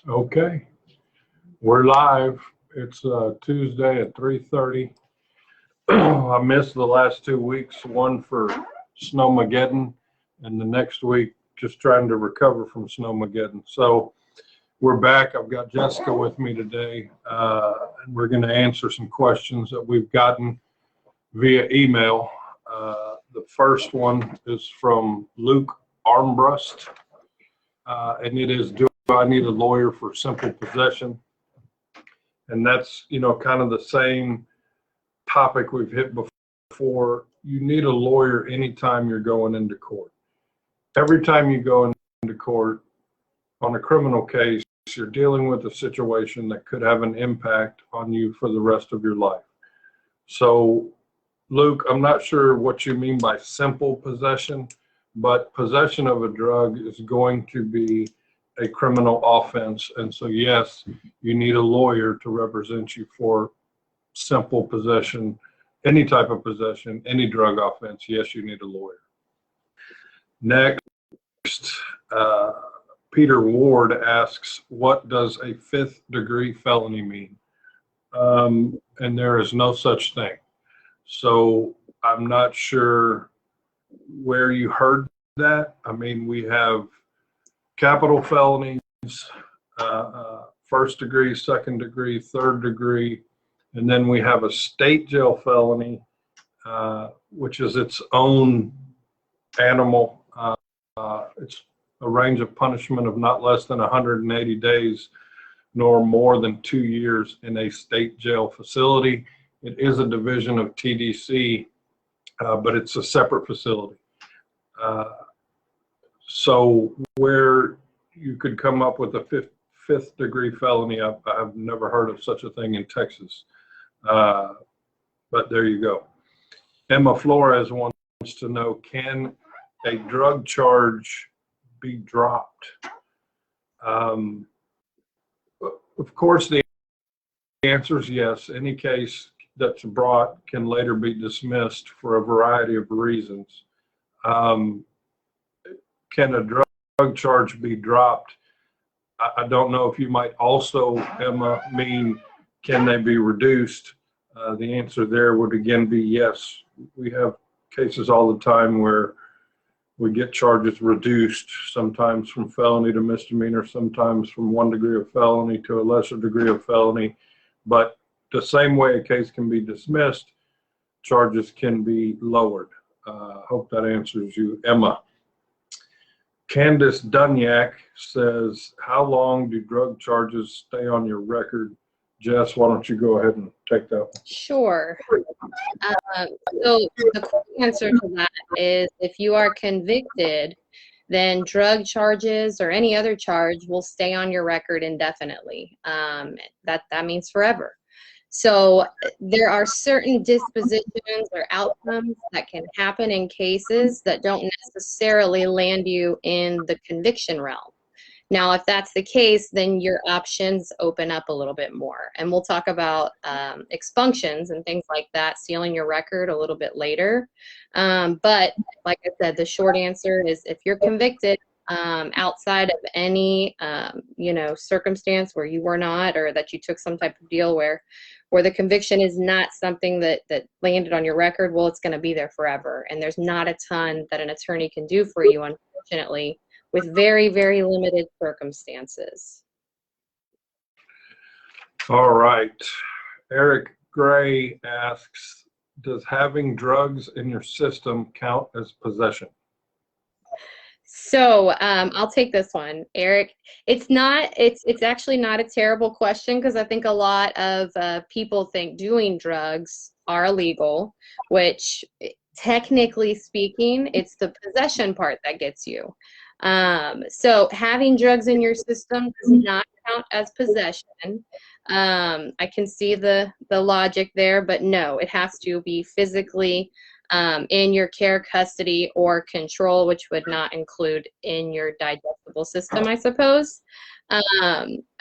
Okay, we're live. It's Tuesday at 3:30. I missed the last 2 weeks, one for Snowmageddon, and the next week just trying to recover from Snowmageddon. So we're back. I've got Jessica with me today, and we're going to answer some questions that we've gotten via email. The first one is from Luke Armbrust, and it is, do I need a lawyer for simple possession? And that's, kind of the same topic we've hit before. You need a lawyer anytime you're going into court. Every time you go into court on a criminal case, you're dealing with a situation that could have an impact on you for the rest of your life. So, Luke, I'm not sure what you mean by simple possession, but possession of a drug is going to be a criminal offense. And so, yes, you need a lawyer to represent you for simple possession, any type of possession, any drug offense. Yes, you need a lawyer. Next, Peter Ward asks, what does a 5th degree felony mean? And there is no such thing. So I'm not sure where you heard that. I mean, we have capital felonies, 1st degree, 2nd degree, 3rd degree, and then we have a state jail felony, which is its own animal. It's a range of punishment of not less than 180 days, nor more than 2 years in a state jail facility. It is a division of TDC, but it's a separate facility. So where you could come up with a fifth degree felony, I've never heard of such a thing in Texas. But there you go. Emma Flores wants to know, can a drug charge be dropped? Of course, the answer is yes. Any case that's brought can later be dismissed for a variety of reasons. Can a drug charge be dropped? I don't know if you might also, Emma, mean can they be reduced? The answer there would again be yes. We have cases all the time where we get charges reduced, sometimes from felony to misdemeanor, sometimes from 1 degree of felony to a lesser degree of felony. But the same way a case can be dismissed, charges can be lowered. Hope that answers you, Emma. Candace Dunyak says, how long do drug charges stay on your record? Jess, why don't you go ahead and take that one? Sure. So the quick answer to that is if you are convicted, then drug charges or any other charge will stay on your record indefinitely. That means forever. So there are certain dispositions or outcomes that can happen in cases that don't necessarily land you in the conviction realm. Now, if that's the case, then your options open up a little bit more. And we'll talk about expunctions and things like that, sealing your record a little bit later. But like I said, the short answer is if you're convicted outside of any, circumstance where you were not, or that you took some type of deal where the conviction is not something that landed on your record, well, it's going to be there forever. And there's not a ton that an attorney can do for you, unfortunately, with very, very limited circumstances. All right. Eric Gray asks, does having drugs in your system count as possession? So I'll take this one, Eric. It's actually not a terrible question, because I think a lot of people think doing drugs are illegal, which technically speaking, it's the possession part that gets you. So having drugs in your system does not count as possession. I can see the logic there, but no, it has to be physically in your care, custody, or control, which would not include in your digestible system, I suppose.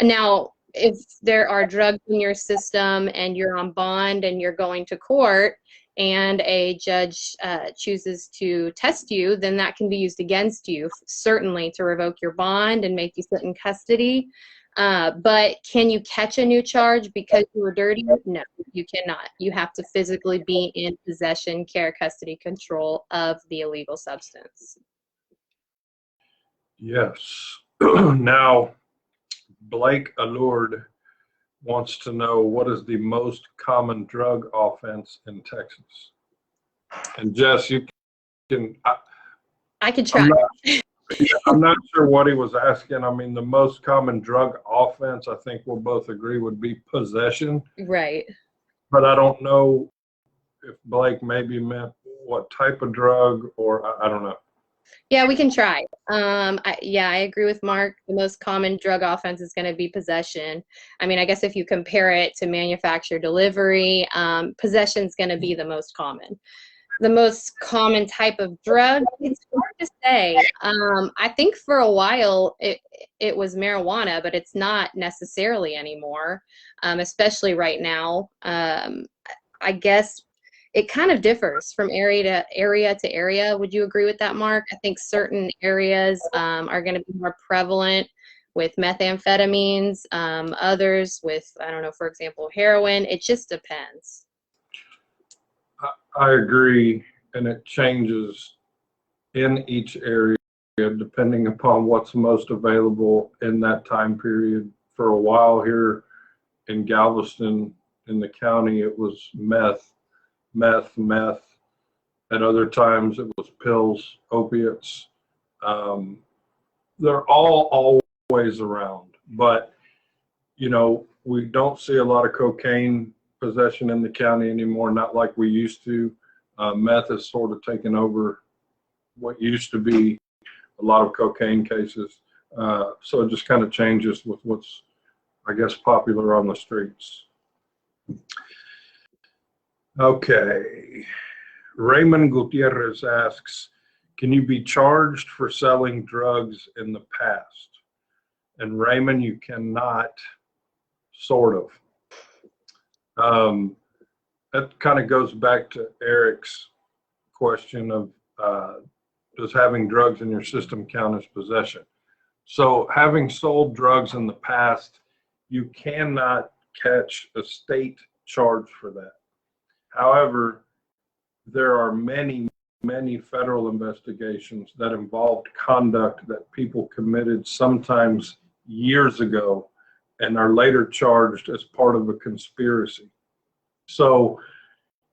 Now, if there are drugs in your system and you're on bond and you're going to court and a judge chooses to test you, then that can be used against you, certainly to revoke your bond and make you sit in custody. But can you catch a new charge because you were dirty? No, you cannot. You have to physically be in possession, care, custody, control of the illegal substance. Yes. Now, Blake Allured wants to know what is the most common drug offense in Texas. And Jess, you can. I could try. I'm not sure what he was asking. I mean, the most common drug offense, I think we'll both agree, would be possession. Right. But I don't know if Blake maybe meant what type of drug, or I don't know. Yeah, we can try. I agree with Mark. The most common drug offense is going to be possession. I mean, I guess if you compare it to manufacture delivery, possession is going to be the most common. The most common type of drug, it's hard to say. I think for a while it was marijuana, but it's not necessarily anymore, especially right now. I guess it kind of differs from area to area. Would you agree with that, Mark? I think certain areas are going to be more prevalent with methamphetamines, others with, I don't know, for example, heroin. It just depends. I agree, and it changes in each area depending upon what's most available in that time period. For a while here in Galveston, in the county, it was meth. At other times, it was pills, opiates. They're all always around, but we don't see a lot of cocaine possession in the county anymore, not like we used to. Meth has sort of taken over what used to be a lot of cocaine cases. So it just kind of changes with what's, I guess, popular on the streets. Okay. Raymond Gutierrez asks, can you be charged for selling drugs in the past? And Raymond, you cannot, sort of. That kind of goes back to Eric's question of does having drugs in your system count as possession? So having sold drugs in the past, you cannot catch a state charge for that. However, there are many federal investigations that involved conduct that people committed sometimes years ago and are later charged as part of a conspiracy. So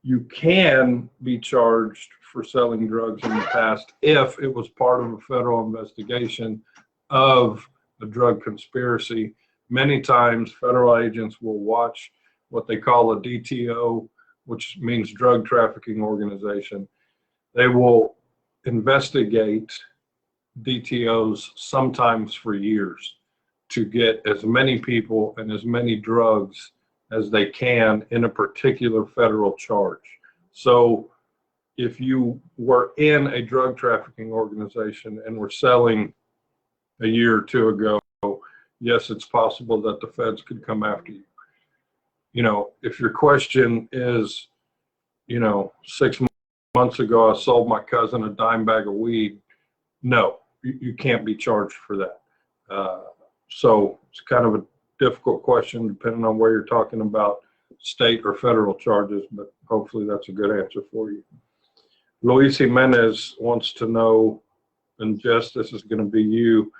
you can be charged for selling drugs in the past if it was part of a federal investigation of a drug conspiracy. Many times federal agents will watch what they call a DTO, which means drug trafficking organization. They will investigate DTOs sometimes for years to get as many people and as many drugs as they can in a particular federal charge. So if you were in a drug trafficking organization and were selling a year or two ago, yes, it's possible that the feds could come after you. If your question is, 6 months ago, I sold my cousin a dime bag of weed, no, you can't be charged for that. So it's kind of a difficult question depending on where you're talking about state or federal charges, but hopefully that's a good answer for you. Luis Jimenez wants to know, and Jess, this is going to be you,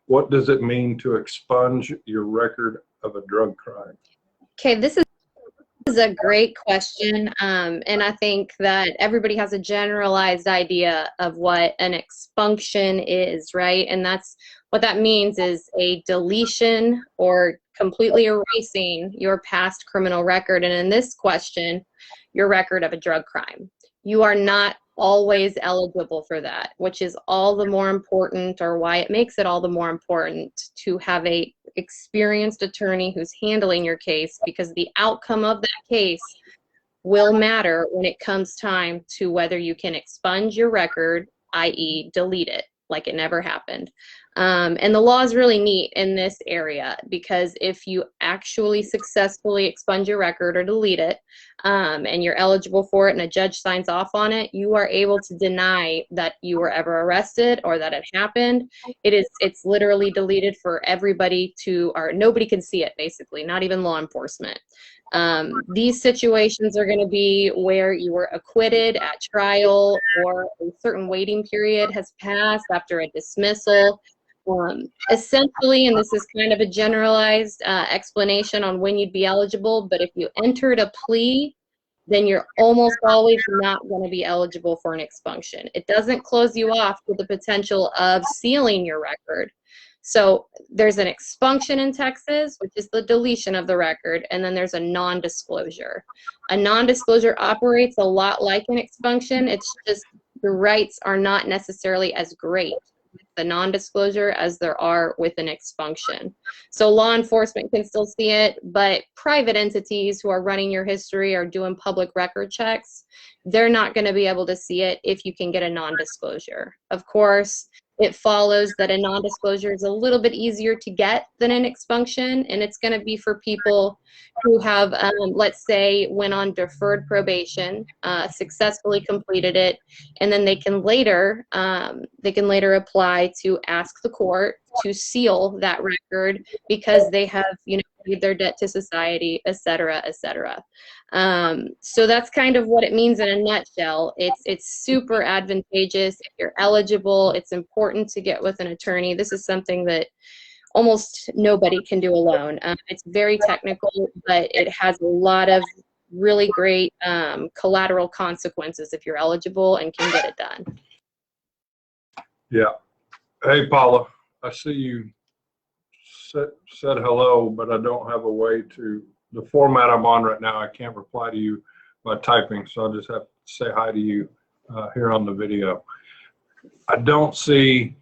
what does it mean to expunge your record of a drug crime? Okay, this is a great question, and I think that everybody has a generalized idea of what an expunction is, right? And what that means is a deletion or completely erasing your past criminal record, and in this question, your record of a drug crime. You are not always eligible for that, which is all the more important, or why it makes it all the more important to have a experienced attorney who's handling your case, because the outcome of that case will matter when it comes time to whether you can expunge your record, i.e. delete it like it never happened. And the law is really neat in this area because if you actually successfully expunge your record or delete it, and you're eligible for it and a judge signs off on it, you are able to deny that you were ever arrested or that it happened. It's literally deleted for everybody to, or nobody can see it basically, not even law enforcement. These situations are going to be where you were acquitted at trial or a certain waiting period has passed after a dismissal. Essentially, and this is kind of a generalized explanation on when you'd be eligible, but if you entered a plea, then you're almost always not going to be eligible for an expunction. It doesn't close you off to the potential of sealing your record. So there's an expunction in Texas, which is the deletion of the record, and then there's a non-disclosure. A non-disclosure operates a lot like an expunction. It's just the rights are not necessarily as great with the non-disclosure as there are with an expunction. So law enforcement can still see it, but private entities who are running your history or doing public record checks, they're not going to be able to see it if you can get a non-disclosure. Of course, it follows that a non-disclosure is a little bit easier to get than an expunction, and it's going to be for people who have, let's say, went on deferred probation, successfully completed it, and then they can later apply to ask the court to seal that record because they have, paid their debt to society, et cetera, et cetera. So that's kind of what it means in a nutshell. It's super advantageous if you're eligible. It's important to get with an attorney. This is something that almost nobody can do alone. It's very technical, but it has a lot of really great collateral consequences if you're eligible and can get it done. Yeah. Hey, Paula, I see you said hello, but I don't have a way to, the format I'm on right now, I can't reply to you by typing, so I'll just have to say hi to you here on the video. I don't see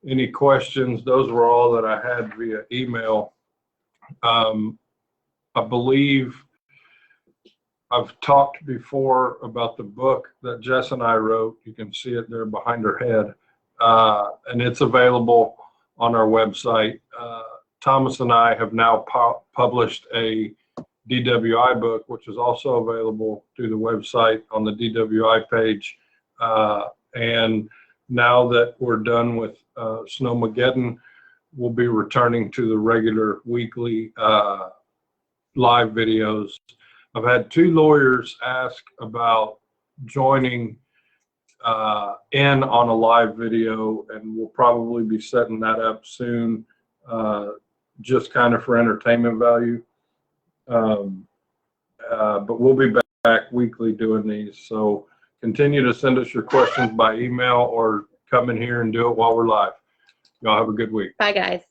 any questions. Those were all that I had via email. I believe I've talked before about the book that Jess and I wrote. You can see it there behind her head, and it's available on our website. Thomas and I have now published a DWI book, which is also available through the website on the DWI page. And now that we're done with Snowmageddon, we'll be returning to the regular weekly live videos. I've had 2 lawyers ask about joining in on a live video, and we'll probably be setting that up soon, just kind of for entertainment value. But we'll be back weekly doing these. So continue to send us your questions by email or come in here and do it while we're live. Y'all have a good week. Bye, guys.